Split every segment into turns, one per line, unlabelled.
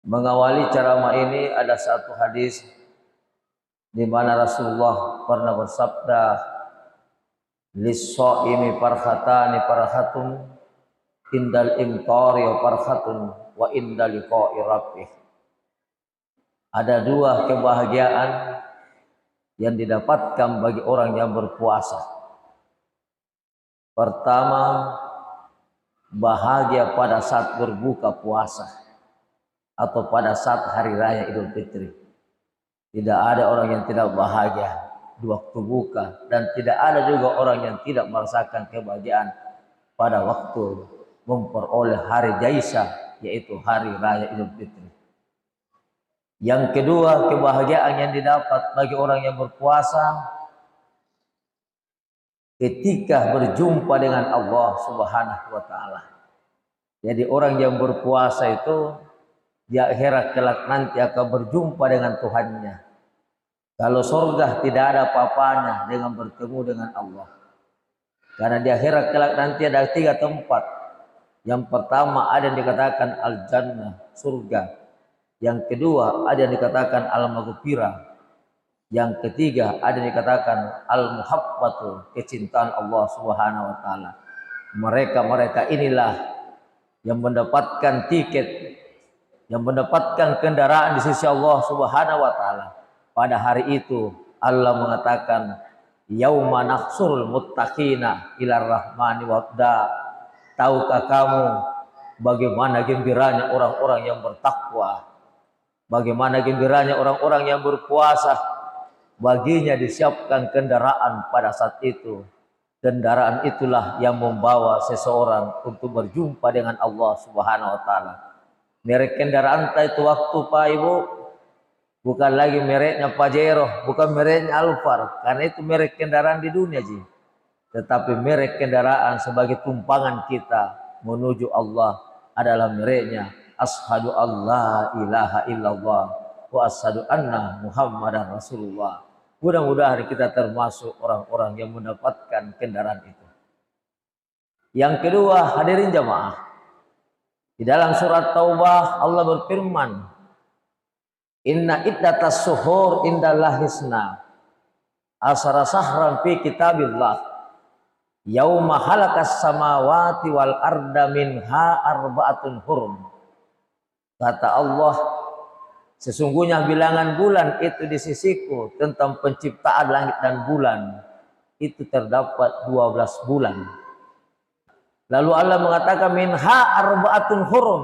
Mengawali ceramah ini ada satu hadis di mana Rasulullah pernah bersabda, "Lis-shaimi farhatani farhatun indal imtari wa farhatun wa indal liqa'i rabbih." Ada dua kebahagiaan yang didapatkan bagi orang yang berpuasa. Pertama, bahagia pada saat berbuka puasa atau pada saat hari raya Idul Fitri. Tidak ada orang yang tidak bahagia di waktu buka, dan tidak ada juga orang yang tidak merasakan kebahagiaan pada waktu memperoleh hari Jaisah, yaitu hari raya Idul Fitri. Yang kedua, kebahagiaan yang didapat bagi orang yang berpuasa ketika berjumpa dengan Allah Subhanahu wa taala. Jadi orang yang berpuasa itu di akhirat kelak nanti akan berjumpa dengan Tuhannya. Kalau surga tidak ada apa-apanya dengan bertemu dengan Allah. Karena di akhirat kelak nanti ada 3 tempat. Yang pertama ada yang dikatakan al-jannah, surga. Yang kedua ada yang dikatakan al-maghfirah. Yang ketiga ada yang dikatakan al-muhabbatu, kecintaan Allah Subhanahu wa taala. Mereka inilah yang mendapatkan tiket, yang mendapatkan kendaraan di sisi Allah Subhanahu wa taala. Pada hari itu Allah mengatakan, yauma nahsurul muttaqina ilar rahmani wabda. Tahukah kamu bagaimana gembiranya orang-orang yang bertakwa, bagaimana gembiranya orang-orang yang berpuasa? Baginya disiapkan kendaraan pada saat itu. Kendaraan itulah yang membawa seseorang untuk berjumpa dengan Allah Subhanahu wa taala. Merek kendaraan itu waktu Pak Ibu bukan lagi mereknya Pajero, bukan mereknya Alphard, karena itu merek kendaraan di dunia ji. Tetapi merek kendaraan sebagai tumpangan kita menuju Allah adalah mereknya asyhadu alla ilaha illallah wa asyhadu anna muhammadan rasulullah. Mudah-mudahan kita termasuk orang-orang yang mendapatkan kendaraan itu. Yang kedua, hadirin jamaah, di dalam surat Taubah Allah berfirman, inna iddatas suhur indallahi hisna asara sahran fi kitabillah yauma halakas samawati wal arda minha arba'atun hurum. Kata Allah, sesungguhnya bilangan bulan itu di sisiku tentang penciptaan langit dan bulan itu terdapat 12 bulan. Lalu Allah mengatakan minha arba'atun hurum.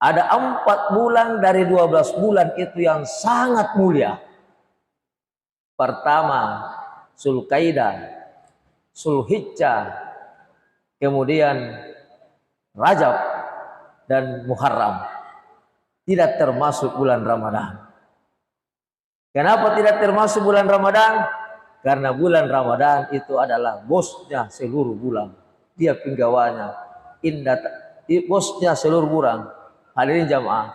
Ada 4 bulan dari 12 bulan itu yang sangat mulia. Pertama, Zulkaidah, Zulhijjah, kemudian Rajab dan Muharram. Tidak termasuk bulan Ramadan. Kenapa tidak termasuk bulan Ramadan? Karena bulan Ramadan itu adalah bosnya seluruh bulan. Dia penggawanya, bosnya seluruh bulan. Hadirin jamaah,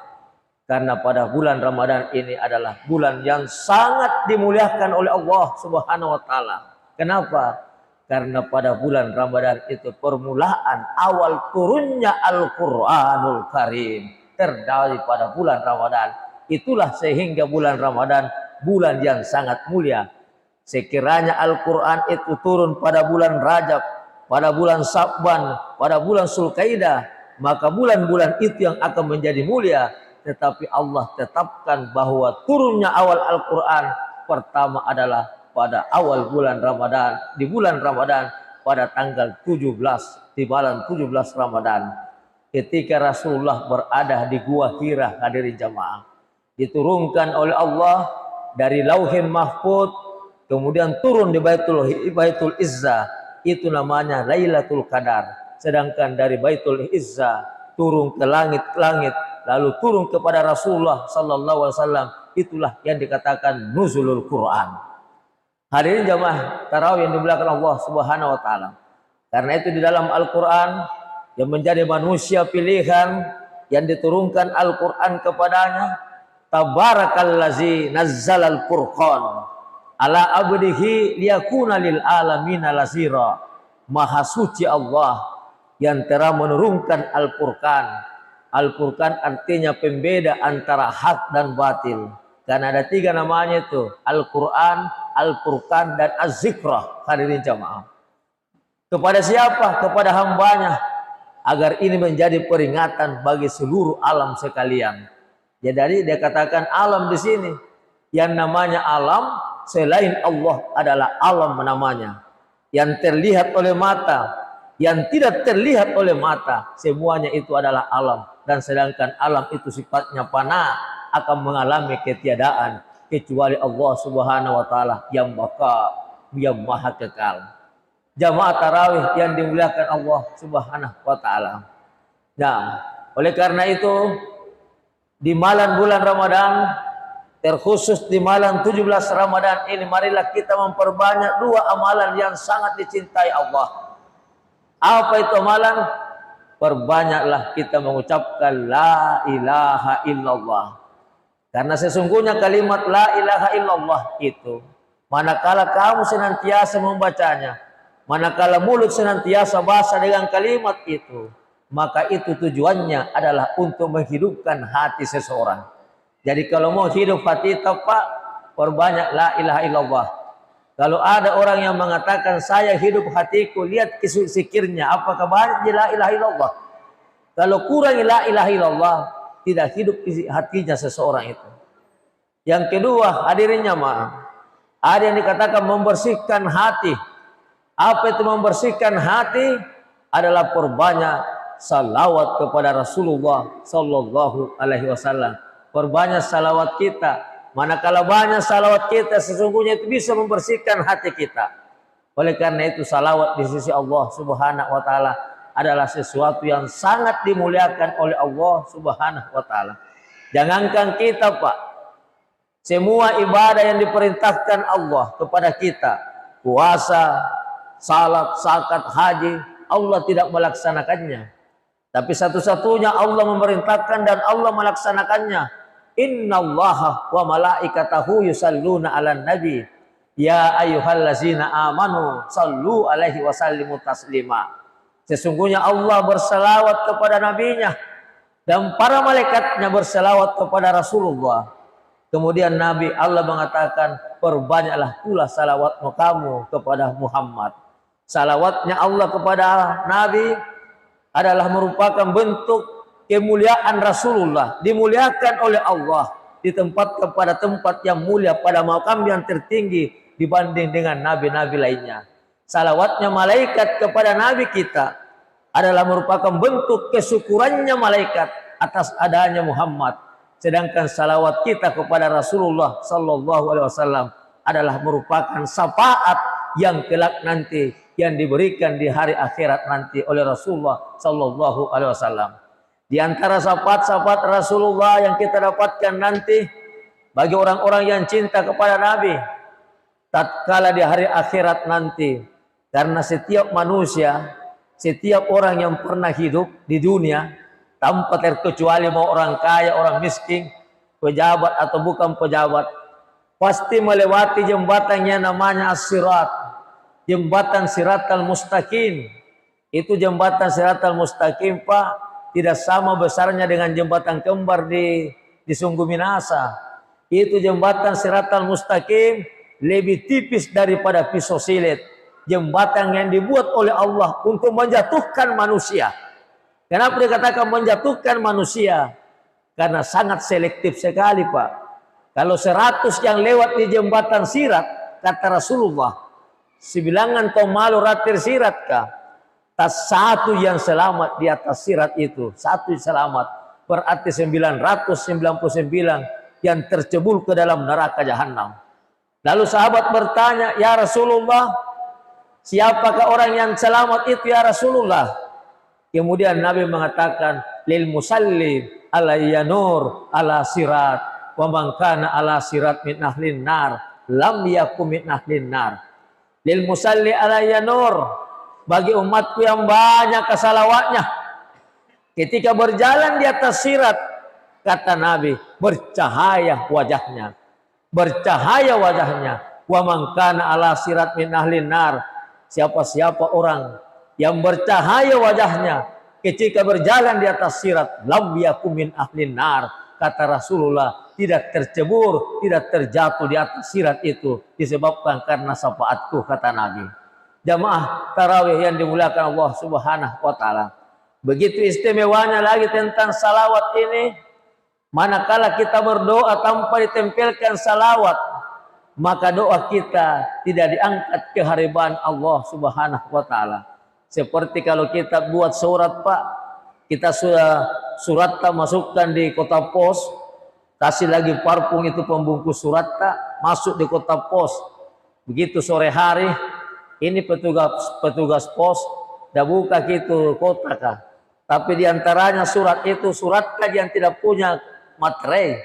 karena pada bulan Ramadan ini adalah bulan yang sangat dimuliakan oleh Allah Subhanahu wa taala. Kenapa? Karena pada bulan Ramadan itu permulaan awal turunnya Al-Qur'anul Karim terjadi pada bulan Ramadan. Itulah sehingga bulan Ramadan bulan yang sangat mulia. Sekiranya Al-Qur'an itu turun pada bulan Rajab, pada bulan Sya'ban, pada bulan Zulkaidah, maka bulan-bulan itu yang akan menjadi mulia. Tetapi Allah tetapkan bahwa turunnya awal Al-Quran pertama adalah pada awal bulan Ramadan, di bulan Ramadan pada tanggal 17, di malam 17 Ramadan, ketika Rasulullah berada di Gua Hira. Hadirin jamaah, diturunkan oleh Allah dari Lauhin Mahfuz, kemudian turun di Baitul Izzah, itu namanya Lailatul Qadar. Sedangkan dari Baitul Izzah turun ke langit-langit, lalu turun kepada Rasulullah sallallahu alaihi wasallam, itulah yang dikatakan nuzulul Quran. Hadirin jamaah tarawih yang dimuliakan Allah Subhanahu wa taala. Karena itu di dalam Al-Qur'an yang menjadi manusia pilihan yang diturunkan Al-Qur'an kepadanya, tabarakallazi nazzalal furqan ala abdihi liyakuna lil alamina lazira. Maha suci Allah yang telah menurunkan Al-Furqan Al-Furqan artinya pembeda antara hak dan batil. Karena ada 3 namanya itu, Al-Quran, Al-Furqan, dan Az-Zikrah. Hadirin jamaah. Kepada siapa? Kepada hambanya. Agar ini menjadi peringatan bagi seluruh alam sekalian. Jadi dia katakan alam di sini. Yang namanya alam selain Allah adalah alam namanya. Yang terlihat oleh mata, yang tidak terlihat oleh mata, semuanya itu adalah alam. Dan sedangkan alam itu sifatnya fana, akan mengalami ketiadaan kecuali Allah Subhanahu wa taala yang baka, yang maha kekal. Jamaah tarawih yang dimuliakan Allah Subhanahu wa taala. Nah, oleh karena itu di malam bulan Ramadan, terkhusus di malam 17 Ramadan ini, marilah kita memperbanyak 2 amalan yang sangat dicintai Allah. Apa itu amalan? Perbanyaklah kita mengucapkan la ilaha illallah. Karena sesungguhnya kalimat la ilaha illallah itu, manakala kamu senantiasa membacanya, manakala mulut senantiasa basah dengan kalimat itu, maka itu tujuannya adalah untuk menghidupkan hati seseorang. Jadi kalau mau hidup hati tepat, perbanyak la ilaha illallah. Kalau ada orang yang mengatakan saya hidup hatiku, lihat zikirnya, apakah banyak la ilaha illallah. Kalau kurang la ilaha illallah, tidak hidup hatinya seseorang itu. Yang kedua, hadirin jamaah, ada yang dikatakan membersihkan hati. Apa itu membersihkan hati? Adalah perbanyak salawat kepada Rasulullah sallallahu alaihi wasallam. Perbanyak salawat kita. Manakala banyak salawat kita, sesungguhnya itu bisa membersihkan hati kita. Oleh karena itu salawat di sisi Allah Subhanahu wa taala adalah sesuatu yang sangat dimuliakan oleh Allah Subhanahu wa taala. Jangankan kita, Pak, semua ibadah yang diperintahkan Allah kepada kita, puasa, salat, zakat, haji, Allah tidak melaksanakannya. Tapi satu-satunya Allah memerintahkan dan Allah melaksanakannya. Innallaha wa malaikatahu yusalluna 'alan nabi ya ayyuhallazina amanu sallu alaihi wa sallimu taslima. Sesungguhnya Allah berselawat kepada nabinya dan para malaikatnya berselawat kepada Rasulullah. Kemudian Nabi Allah mengatakan, perbanyaklah pula salawatmu kamu kepada Muhammad. Salawatnya Allah kepada Nabi adalah merupakan bentuk kemuliaan Rasulullah, dimuliakan oleh Allah, ditempatkan pada tempat yang mulia, pada makam yang tertinggi dibanding dengan nabi-nabi lainnya. Salawatnya malaikat kepada nabi kita adalah merupakan bentuk kesyukurannya malaikat atas adanya Muhammad. Sedangkan salawat kita kepada Rasulullah sallallahu alaihi wasallam adalah merupakan syafaat yang kelak nanti yang diberikan di hari akhirat nanti oleh Rasulullah sallallahu alaihi wasallam. Di antara syafaat-syafaat Rasulullah yang kita dapatkan nanti bagi orang-orang yang cinta kepada Nabi tatkala di hari akhirat nanti, karena setiap manusia, setiap orang yang pernah hidup di dunia tanpa terkecuali mau orang kaya, orang miskin, pejabat atau bukan pejabat, pasti melewati jembatan yang namanya as-sirat, jembatan siratal mustaqim. Itu jembatan siratal mustaqim, Pak, tidak sama besarnya dengan jembatan kembar di Sungguh Minasa. Itu jembatan siratal mustaqim lebih tipis daripada pisau silet. Jembatan yang dibuat oleh Allah untuk menjatuhkan manusia. Kenapa dikatakan menjatuhkan manusia? Karena sangat selektif sekali, Pak. Kalau 100 yang lewat di jembatan sirat, kata Rasulullah, sebilangan kau malu ratir sirat kah? Tak satu yang selamat di atas sirat itu, satu selamat, berarti 999 yang tercebur ke dalam neraka jahanam. Lalu sahabat bertanya, ya Rasulullah, siapakah orang yang selamat itu ya Rasulullah? Kemudian Nabi mengatakan, lil musalli ala yanur ala sirat wa man kana ala sirat min ahlin nar lam yakum min ahlin nar. Lil musalli ala yanur, bagi umatku yang banyak kesalawatnya, ketika berjalan di atas sirat, kata Nabi, bercahaya wajahnya, bercahaya wajahnya. Wa man kana ala sirat min ahlin nar, siapa-siapa orang yang bercahaya wajahnya ketika berjalan di atas sirat, lam yakum min ahlin nar, kata Rasulullah, tidak tercebur, tidak terjatuh di atas sirat itu disebabkan karena syafaatku, kata Nabi. Jamaah tarawih yang dimuliakan Allah Subhanahu wa taala. Begitu istimewanya lagi tentang salawat ini, manakala kita berdoa tanpa ditempelkan salawat, maka doa kita tidak diangkat kehariban Allah Subhanahu wa taala. Seperti kalau kita buat surat, Pak, kita sudah surat masukkan di kotak pos, kasih lagi parfum itu pembungkus surat masuk di kotak pos. Begitu sore hari, ini petugas pos dah buka gitu kotak, tapi diantaranya surat itu surat yang tidak punya materai.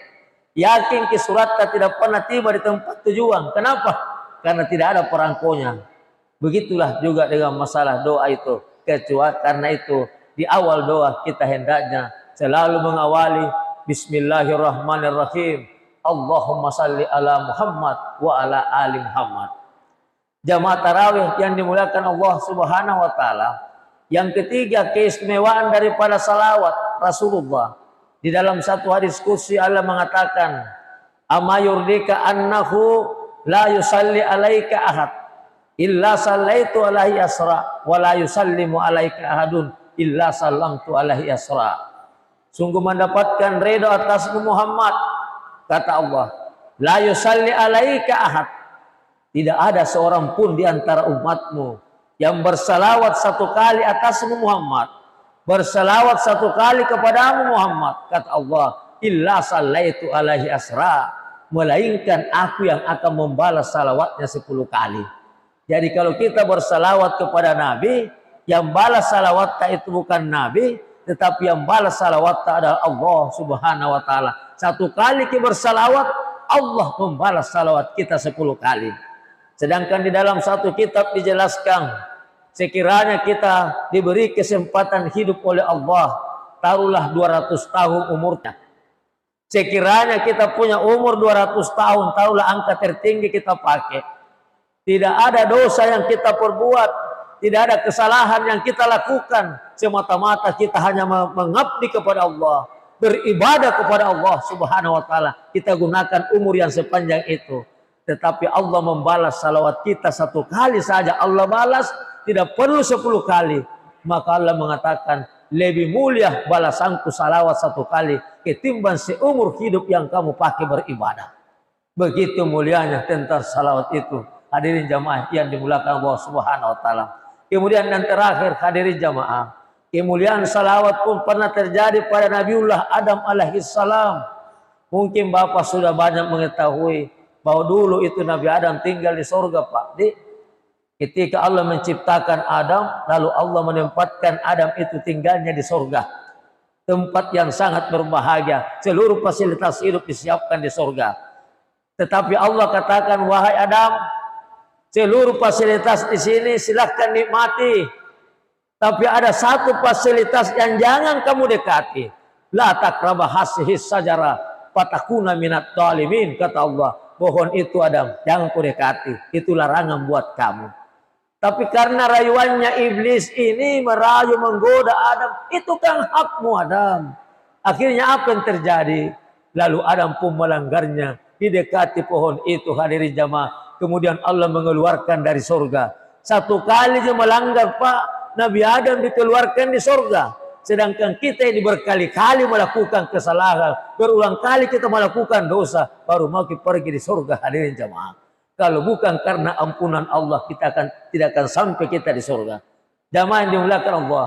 Yakin ke surat tidak pernah tiba di tempat tujuan. Kenapa? Karena tidak ada perangkonya. Begitulah juga dengan masalah doa itu. Kecuali karena itu di awal doa kita hendaknya selalu mengawali Bismillahirrahmanirrahim. Allahumma salli ala Muhammad wa ala ali Muhammad. Jamaah tarawih yang dimuliakan Allah Subhanahu wa taala. Yang ketiga, keistimewaan daripada salawat Rasulullah. Di dalam satu hadis qudsi Allah mengatakan, "Ama yurdika annahu la yusalli alaika ahad illa sallaitu alaihi asra wa la yusallimu alaika ahadun illa sallamtu alaihi asra." Sungguh mendapatkan ridha atas Muhammad, kata Allah, la yusalli alaika ahad. Tidak ada seorang pun di antara umatmu yang bersalawat satu kali atasmu Muhammad, bersalawat satu kali kepadamu Muhammad, kata Allah, illa sallaitu alaihi asra, melainkan aku yang akan membalas salawatnya 10 kali. Jadi kalau kita bersalawat kepada Nabi, yang balas salawatnya itu bukan Nabi, tetapi yang balas salawatnya adalah Allah Subhanahu wa taala. Satu kali kita bersalawat, Allah membalas salawat kita 10 kali. Sedangkan di dalam satu kitab dijelaskan, sekiranya kita diberi kesempatan hidup oleh Allah, taruhlah 200 tahun umurnya. Sekiranya kita punya umur 200 tahun, taruhlah angka tertinggi kita pakai. Tidak ada dosa yang kita perbuat, tidak ada kesalahan yang kita lakukan. Semata-mata kita hanya mengabdi kepada Allah, beribadah kepada Allah Subhanahu wa taala. Kita gunakan umur yang sepanjang itu. Tetapi Allah membalas salawat kita 1 kali saja. Allah balas, tidak perlu 10 kali. Maka Allah mengatakan, lebih mulia balasanku salawat 1 kali ketimbang seumur hidup yang kamu pakai beribadah. Begitu mulianya tentang salawat itu. Hadirin jamaah yang dimuliakan Allah Subhanahu wa taala. Kemudian yang terakhir, hadirin jamaah, kemuliaan salawat pun pernah terjadi pada Nabiullah Adam alaihissalam. Mungkin Bapak sudah banyak mengetahui bahwa dulu itu Nabi Adam tinggal di surga, Pak. Ketika Allah menciptakan Adam, lalu Allah menempatkan Adam itu tinggalnya di surga. Tempat yang sangat berbahagia. Seluruh fasilitas hidup disiapkan di surga. Tetapi Allah katakan, wahai Adam, seluruh fasilitas di sini silahkan nikmati. Tapi ada satu fasilitas yang jangan kamu dekati. La taqraba hasihis sajara fatakuna minat dhalimin, kata Allah. Pohon itu Adam, jangan kau dekati. Itu larangan buat kamu. Tapi karena rayuannya iblis ini merayu menggoda Adam, itu kan hakmu Adam. Akhirnya apa yang terjadi? Lalu Adam pun melanggarnya, didekati pohon itu, hadirin jamaah. Kemudian Allah mengeluarkan dari surga. 1 kali dia melanggar, Pak, Nabi Adam dikeluarkan di surga. Sedangkan kita ini berkali-kali melakukan kesalahan, berulang kali kita melakukan dosa, baru mau kita pergi di surga, hadirin jamaah. Kalau bukan karena ampunan Allah, kita tidak akan sampai kita di surga. Jamaah yang dimuliakan Allah,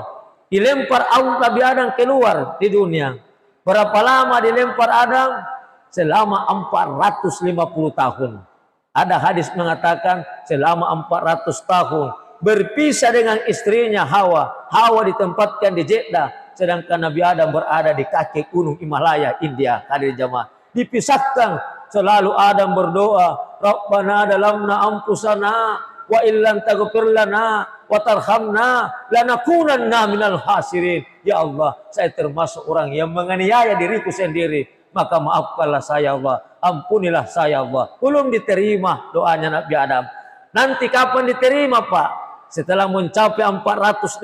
dilempar Nabi Adam keluar di dunia. Berapa lama dilempar Adam? Selama 450 tahun. Ada hadis mengatakan selama 400 tahun. Berpisah dengan istrinya Hawa. Hawa ditempatkan di Jeddah, sedangkan Nabi Adam berada di kaki gunung Himalaya, India. Hadirin jamaah, dipisahkan. Selalu Adam berdoa, Rabbana dalamna anfusana wa illam taghfir lana wa tarhamna lanakunanna minal khasirin. Ya Allah, saya termasuk orang yang menganiaya diriku sendiri, maka maafkanlah saya Allah, ampunilah saya Allah. Belum diterima doanya Nabi Adam. Nanti kapan diterima, Pak? Setelah mencapai 450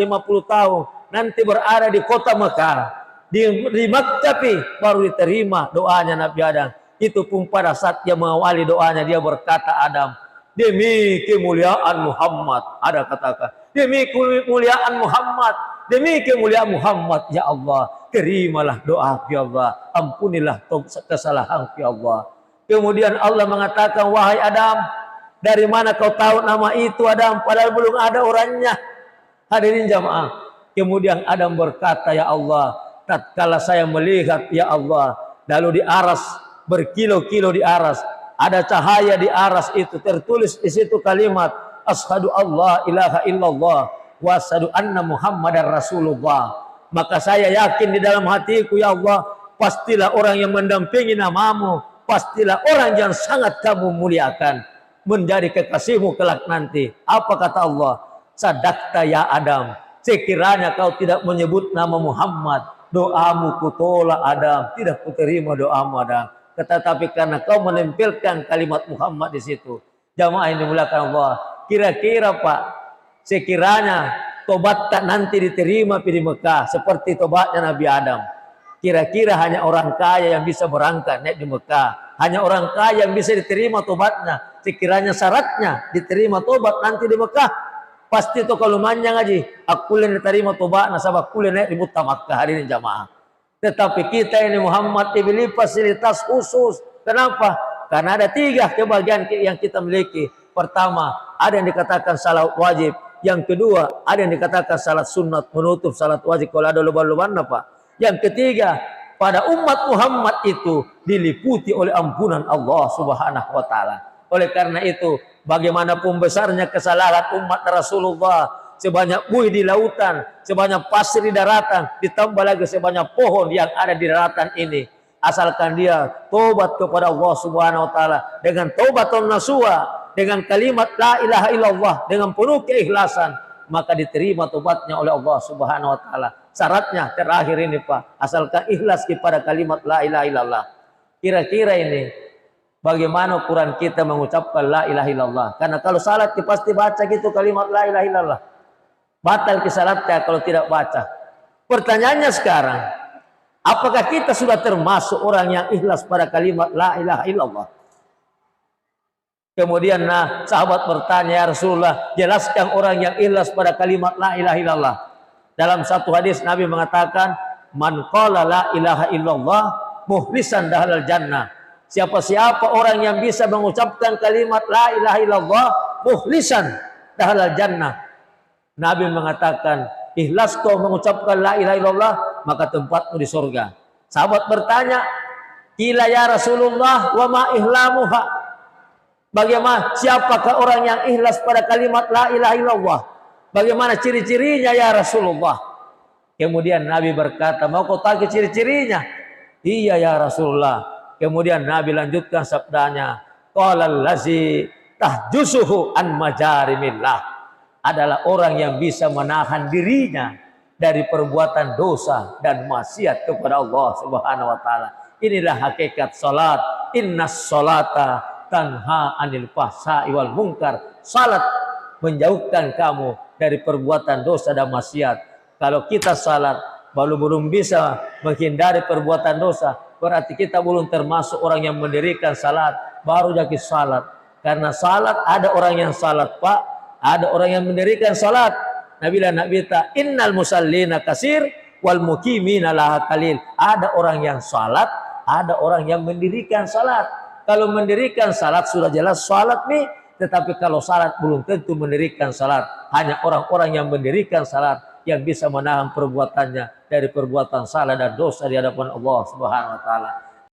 tahun, nanti berada di kota Mekah, di Makkah baru diterima doanya Nabi Adam. Itu pun pada saat dia mengawali doanya, dia berkata, Adam, demi kemuliaan Muhammad, ada katakan, demi kemuliaan Muhammad, demi kemuliaan Muhammad, ya Allah, terimalah doa ya Allah, ampunilah kesalahan ya Allah. Kemudian Allah mengatakan, wahai Adam, dari mana kau tahu nama itu Adam, padahal belum ada orangnya. Hadirin jamaah. Kemudian Adam berkata, ya Allah, tatkala saya melihat ya Allah, lalu di aras, berkilo-kilo di aras, ada cahaya di aras itu, tertulis di situ kalimat asyhadu Allah ilaha illallah wa asyhadu anna Muhammadar Rasulullah. Maka saya yakin di dalam hatiku, ya Allah, pastilah orang yang mendampingi namamu, pastilah orang yang sangat kamu muliakan, menjadi kekasihmu kelak nanti. Apa kata Allah? Sadaqta ya Adam, sekiranya kau tidak menyebut nama Muhammad, doamu kutolak Adam, tidak kuterima doamu Adam. Tetapi karena kau menempelkan kalimat Muhammad di situ. Jamaah ini dimuliakan Allah. Kira-kira Pak, sekiranya tobat tak nanti diterima di Mekah seperti tobatnya Nabi Adam. Kira-kira hanya orang kaya yang bisa berangkat naik di Mekah. Hanya orang kaya yang bisa diterima tobatnya. Sekiranya syaratnya diterima tobat nanti di Mekah, pasti itu kalau manjang aja, aku yang diterima tobatnya sabab kulen naik di Buta Makkah. Hari ini jamaah. Tetapi kita ini Muhammad diberi fasilitas khusus. Kenapa? Karena ada 3 kebahagiaan yang kita miliki. Pertama, ada yang dikatakan salat wajib. Yang kedua, ada yang dikatakan salat sunat menutup salat wajib kalau ada luban-luban apa. Yang ketiga, pada umat Muhammad itu diliputi oleh ampunan Allah Subhanahu wa taala. Oleh karena itu, bagaimanapun besarnya kesalahan umat Rasulullah, sebanyak buih di lautan, sebanyak pasir di daratan, ditambah lagi sebanyak pohon yang ada di daratan ini, asalkan dia tobat kepada Allah Subhanahu wa taala dengan taubatun nasuha, dengan kalimat la ilaha illallah, dengan penuh keikhlasan, maka diterima tobatnya oleh Allah Subhanahu wa taala. Syaratnya terakhir ini Pak, asalkan ikhlas kepada kalimat la ilaha illallah. Kira-kira ini bagaimana Quran kita mengucapkan la ilaha illallah? Karena kalau salat kita pasti baca gitu kalimat la ilaha illallah. Batal salatnya kalau tidak baca. Pertanyaannya sekarang, apakah kita sudah termasuk orang yang ikhlas pada kalimat la ilaha illallah? Kemudian sahabat bertanya, ya Rasulullah, jelaskan orang yang ikhlas pada kalimat la ilaha illallah. Dalam satu hadis Nabi mengatakan, man qala la ilaha illallah mukhlishan dakhalal jannah. Siapa-siapa orang yang bisa mengucapkan kalimat la ilaha illallah mukhlishan dakhalal jannah. Nabi mengatakan, ikhlas kau mengucapkan la ilaha illallah, maka tempatmu di surga. Sahabat bertanya, qila ya Rasulullah wa ma ihlamuha? Bagaimana siapakah orang yang ikhlas pada kalimat la ilaha illallah? Bagaimana ciri-cirinya ya Rasulullah? Kemudian Nabi berkata, mau kau tahu ciri-cirinya? Iya ya Rasulullah. Kemudian Nabi lanjutkan sabdanya, qala allazi tahjusuhu an majarimillah. Adalah orang yang bisa menahan dirinya dari perbuatan dosa dan maksiat kepada Allah Subhanahu wa taala. Inilah hakikat salat. Innas salata tanha anil fahsya'i wal munkar. Salat menjauhkan kamu dari perbuatan dosa dan maksiat. Kalau kita salat belum bisa menghindari perbuatan dosa, berarti kita belum termasuk orang yang mendirikan salat. Baru jadi salat. Karena salat ada orang yang salat Pak, ada orang yang mendirikan salat. Nabi ta innal musallina kasir wal mukimina laha qalil. Ada orang yang salat, ada orang yang mendirikan salat. Kalau mendirikan salat sudah jelas salat nih, tetapi kalau salat belum tentu mendirikan salat. Hanya orang-orang yang mendirikan salat yang bisa menahan perbuatannya dari perbuatan salah dan dosa di hadapan Allah Subhanahu wa taala.